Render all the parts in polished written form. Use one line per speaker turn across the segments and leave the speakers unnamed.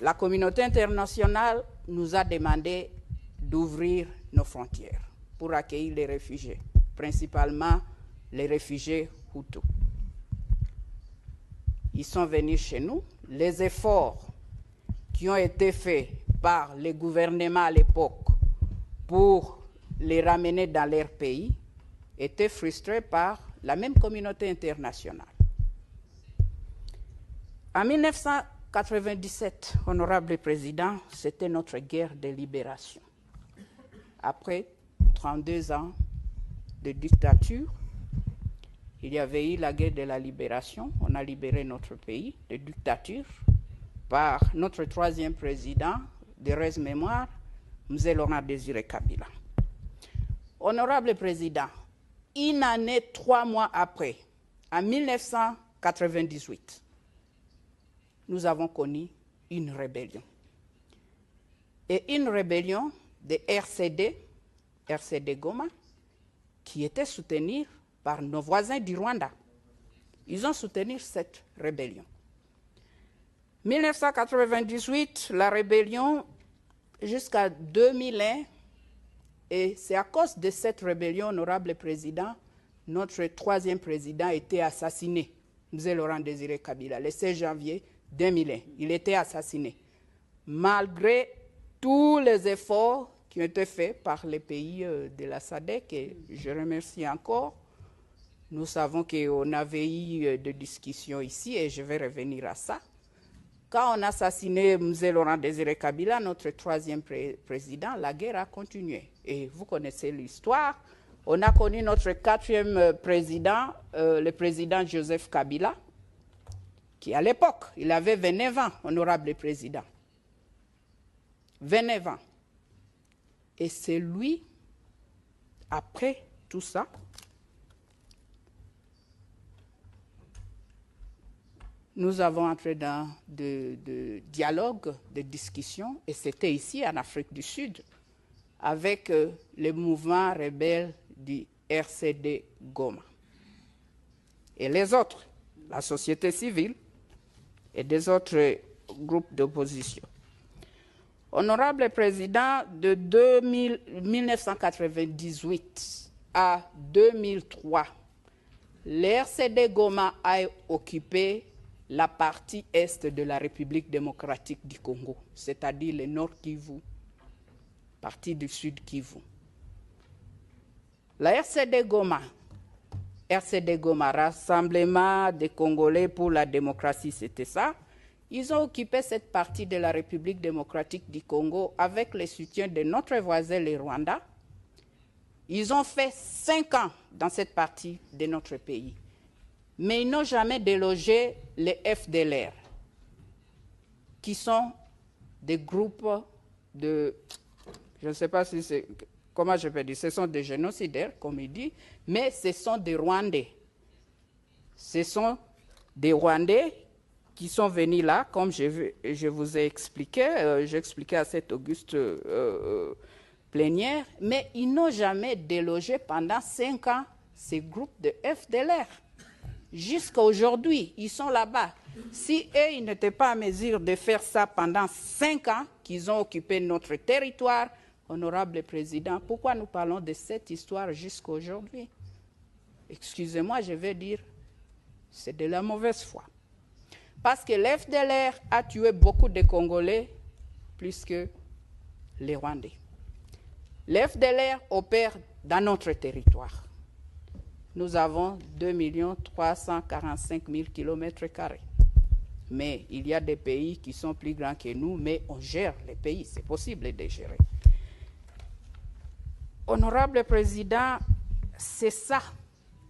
la communauté internationale nous a demandé d'ouvrir nos frontières pour accueillir les réfugiés, principalement les réfugiés Hutus. Ils sont venus chez nous. Les efforts qui ont été faits par les gouvernements à l'époque pour les ramener dans leur pays étaient frustrés par la même communauté internationale. En 1997, honorable président, c'était notre guerre de libération. Après 32 ans de dictature, il y avait eu la guerre de la libération. On a libéré notre pays de dictature par notre troisième président, de heureuse mémoire, M. Laurent Désiré Kabila. Honorable président, une année, 3 mois après, en 1998, nous avons connu une rébellion. Et une rébellion de RCD Goma, qui était soutenue par nos voisins du Rwanda. Ils ont soutenu cette rébellion. 1998, la rébellion jusqu'à 2001, et c'est à cause de cette rébellion, honorable président, notre troisième président a été assassiné, M. Laurent Désiré Kabila, le 16 janvier 2001. Il était assassiné. Malgré tous les efforts qui ont été faits par les pays de la SADC, et je remercie encore, nous savons qu'on avait eu des discussions ici, et je vais revenir à ça. Quand on a assassiné M. Laurent Désiré Kabila, notre troisième président, la guerre a continué. Et vous connaissez l'histoire. On a connu notre quatrième président, le président Joseph Kabila, qui à l'époque, il avait 29 ans, honorable président. 29 ans. Et c'est lui, après tout ça, nous avons entré dans de dialogues, de discussions, et c'était ici, en Afrique du Sud, avec les mouvements rebelles du RCD Goma. Et les autres, la société civile et des autres groupes d'opposition. Honorable président, de 1998 à 2003, le RCD Goma a occupé la partie est de la République démocratique du Congo, c'est-à-dire le Nord Kivu, partie du Sud Kivu. La RCD Goma, Rassemblement des Congolais pour la démocratie, c'était ça. Ils ont occupé cette partie de la République démocratique du Congo avec le soutien de notre voisin, le Rwanda. Ils ont fait 5 ans dans cette partie de notre pays. Mais ils n'ont jamais délogé les FDLR, qui sont des groupes de, je ne sais pas si c'est, comment je peux dire, ce sont des génocidaires, comme il dit, mais ce sont des Rwandais. Ce sont des Rwandais qui sont venus là, comme je vous ai expliqué, j'ai expliqué à cette auguste plénière, mais ils n'ont jamais délogé pendant 5 ans ces groupes de FDLR. Jusqu'à aujourd'hui, ils sont là-bas. Si eux, ils n'étaient pas en mesure de faire ça pendant 5 ans, qu'ils ont occupé notre territoire, honorable président, pourquoi nous parlons de cette histoire jusqu'à aujourd'hui? Excusez-moi, je vais dire, c'est de la mauvaise foi. Parce que l'FDLR a tué beaucoup de Congolais, plus que les Rwandais. L'FDLR opère dans notre territoire. Nous avons 2 345 000 km². Mais il y a des pays qui sont plus grands que nous, mais on gère les pays, c'est possible de gérer. Honorable président, c'est ça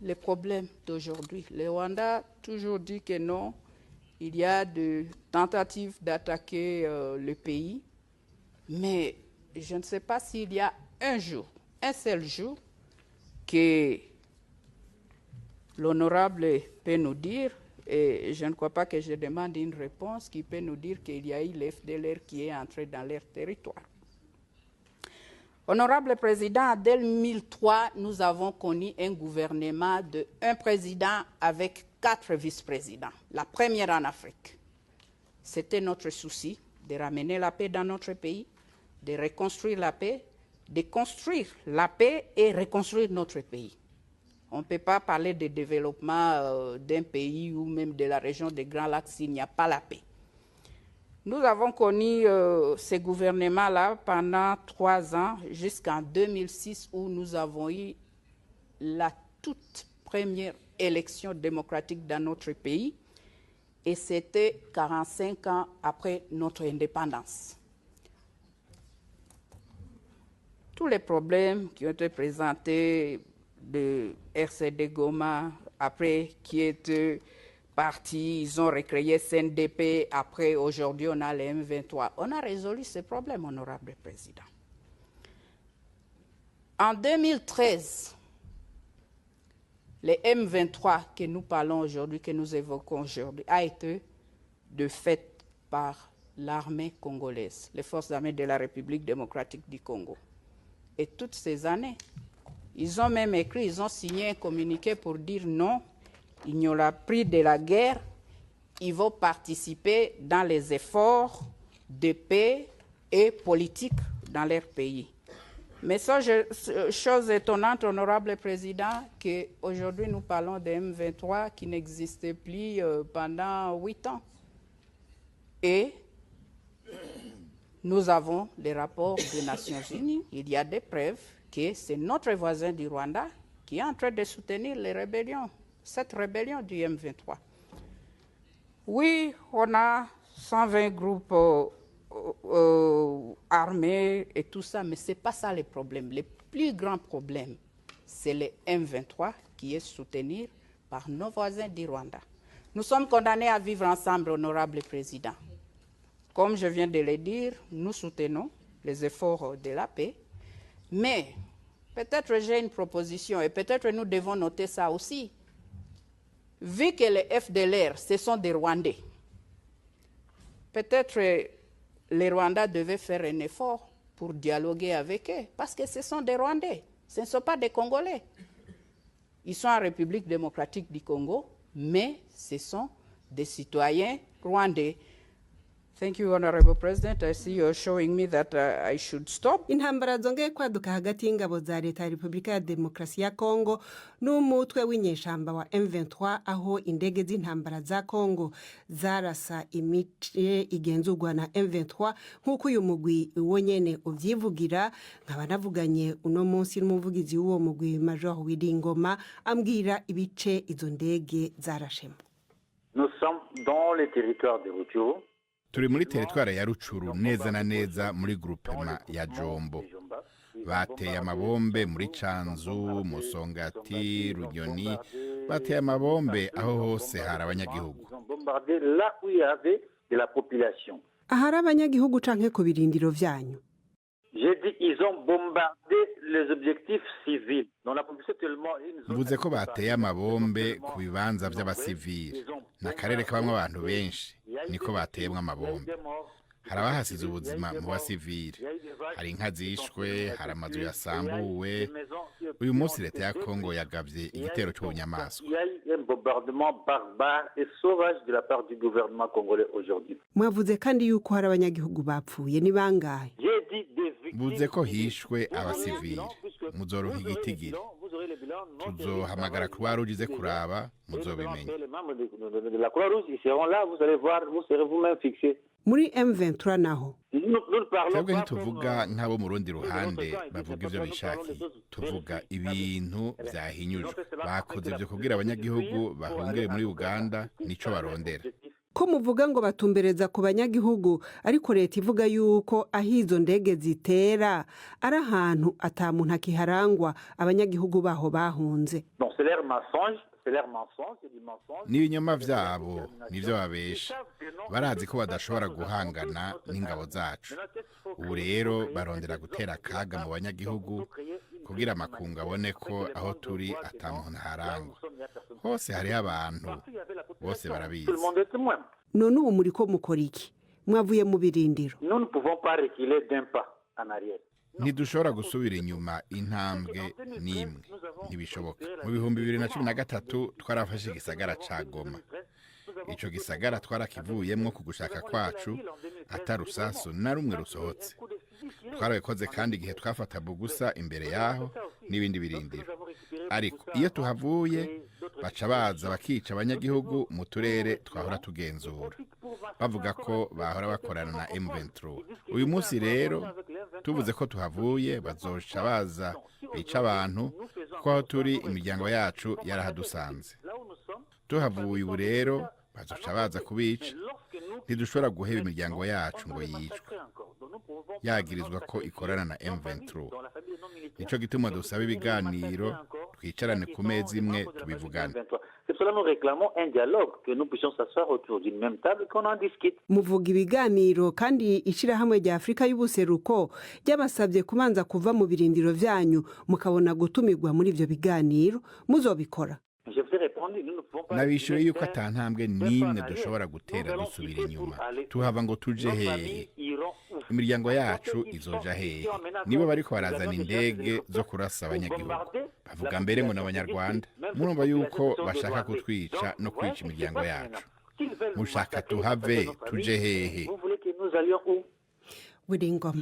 le problème d'aujourd'hui. Le Rwanda a toujours dit que non, il y a des tentatives d'attaquer le pays, mais je ne sais pas s'il y a un seul jour, que l'honorable peut nous dire, et je ne crois pas que je demande une réponse, qui peut nous dire qu'il y a eu l'FDLR qui est entré dans leur territoire. Honorable président, en 2003, nous avons connu un gouvernement de un président avec 4 vice-présidents, la première en Afrique. C'était notre souci de ramener la paix dans notre pays, de reconstruire la paix, de construire la paix et reconstruire notre pays. On ne peut pas parler de développement d'un pays ou même de la région des Grands Lacs s'il n'y a pas la paix. Nous avons connu ces gouvernements-là pendant 3 ans, jusqu'en 2006, où nous avons eu la toute première élection démocratique dans notre pays. Et c'était 45 ans après notre indépendance. Tous les problèmes qui ont été présentés de RCD Goma, après qui est parti, ils ont recréé CNDP, après aujourd'hui on a les M23. On a résolu ces problèmes, honorable président. En 2013, les M23 que nous parlons aujourd'hui, que nous évoquons aujourd'hui, a été de fait par l'armée congolaise, les forces armées de la République démocratique du Congo. Et toutes ces années, ils ont même écrit, ils ont signé un communiqué pour dire non, il n'y aura plus de la guerre, ils vont participer dans les efforts de paix et politique dans leur pays. Mais ça, chose étonnante, honorable président, qu'aujourd'hui nous parlons des M23 qui n'existaient plus pendant 8 ans. Et nous avons les rapports des Nations Unies. Il y a des preuves que c'est notre voisin du Rwanda qui est en train de soutenir les rébellions, cette rébellion du M23. Oui, on a 120 groupes armés et tout ça, mais ce n'est pas ça le problème. Le plus grand problème, c'est le M23 qui est soutenu par nos voisins du Rwanda. Nous sommes condamnés à vivre ensemble, honorable président. Comme je viens de le dire, nous soutenons les efforts de la paix, mais peut-être j'ai une proposition et peut-être nous devons noter ça aussi. Vu que les FDLR, ce sont des Rwandais, peut-être les Rwandais devaient faire un effort pour dialoguer avec eux, parce que ce sont des Rwandais, ce ne sont pas des Congolais. Ils sont en République démocratique du Congo, mais ce sont des citoyens rwandais. Thank you, Honorable President. I see you're showing me that I should stop.
Intambara zongeye kwaduka hagati y'ingabo za leta ya Repubulika ya Demokarasi ya Kongo n'umutwe w'inyeshamba wa M23, aho indege z'intambara za Kongo zarasa imice igenzurwa na M23 nk'uko uyu mugwi wonyene uvyivugira. Nkaba navuganye uno munsi n'umuvugizi w'uwo mugwi Major Wiringoma ambwira ibice izo ndege zarashemo.
Nous sommes dans les territoires de Rutshuru.
Turi muri teritwara ya Rutshuru, neza na neza muri groupement ya Jombo. Bateye amabombe muri Canzu, Musongati, Runyoni. Bateye amabombe aho hose hari abanyagihugu.
Ahari abanyagihugu canke ku birindiro vyanyu?
J'ai dit ils ont bombardé les objectifs civils.
Mvuze ko bateye amabombe ku bibanza by'abasivili. N'akarere kabamwe abantu benshi niko bateyemwe amabombe. Hari abahasize ubuzima mu basivili. Hari inka zishwe, hari amazu yasambuwe. Uyu munsi leta ya Kongo yagavye igitero cy'ubunyamaswa.
Il y a eu un bombardement barbare et sauvage de la part du gouvernement congolais aujourd'hui.
Mwavuze kandi yuko hari abanyagihugu bapfuye, ni bangahe?
Mvuze ko hishwe abasivili. Muzoronka igitigiri. Tuzohamagara Croix Rouge ize kuraba, muzobimenya.
La Croix Rouge, ils seront là, vous allez voir, vous serez vous-même fixés.
Muri M23 naho?
Twebwe ntituvuga nk'abo mu rundi ruhande bavuga ivyo bishakiye. Tuvuga ibintu vyahinyujwe. Bakoze ivyo kugira abanyagihugu bahungire muri Uganda, nico barondera.
Ko muvuga ngo batumbereza ku banyagihugu, ariko leta ivuga yuko ahizo ndege zitera ari ahantu ata muntu akiharangwa, abanyagihugu baho bahunze.
Bon, c'est leur mensonge, c'est leur mensonge, c'est du mensonge.
N'ibinyoma vyabo nivyo babesha. Barazi ko badashobora guhangana n'ingabo zacu. Ubu rero barondera gutera akaga mu banyagihugu kugira amakungu abone ko aho turi ata muntu harangwa. Hose hariho abantu bose barabizi.
None ubu muriko mukora iki? Mwavuye mu birindiro?
Nous ne pouvons pas reculer d'un pas en arrière.
Ntidushobora gusubira inyuma intambwe n'imwe, ntibishoboka. Mu 2013 twarafashe igisagara ca Goma. Ico gisagara twarakivuyemwo ku gushaka kwacu, atarusasu na rumwe rusohotse. Twarabikoze kandi igihe twafata Bugusa imbere yaho n'ibindi birindiro. Ariko iyo tuhavuye baca baza bakica abanyagihugu mu turere twahora tugenzura, bavuga ko bahora bakorana na M23. Uyu munsi rero tuvuze ko tuhavuye bazoca baza bica abantu, kuko aho turi imiryango yacu yarahadusanze. Tuhavuye ubu rero bazoca baza kubica. Ntidushobora guheba imiryango yacu ngo yicwe yagirizwa ko ikorana na M23. Nico gituma dusaba ibiganiro, twicarane ku meza imwe tubivugane.
Muvuga ibiganiro kandi ishirahamwe rya Afrika y'ubuseruko ryabasabye kubanza kuva mu birindiro vyanyu mukabona gutumirwa muri ivyo biganiro, muzobikora?
Nabishuye yuko atantambwe nimwe dushobora gutera dusubira inyuma. Tuhava ngo tuje hehe? Imiryango yacu izoja hehe? Nibo bariko barazana indege zo kurasa abanyagihugu, bavuga mbere ngo n'abanyarwanda. Murumva yuko bashaka kutwica no kwica imiryango yacu. Mushaka tuhave tuje hehe?
Buringoma.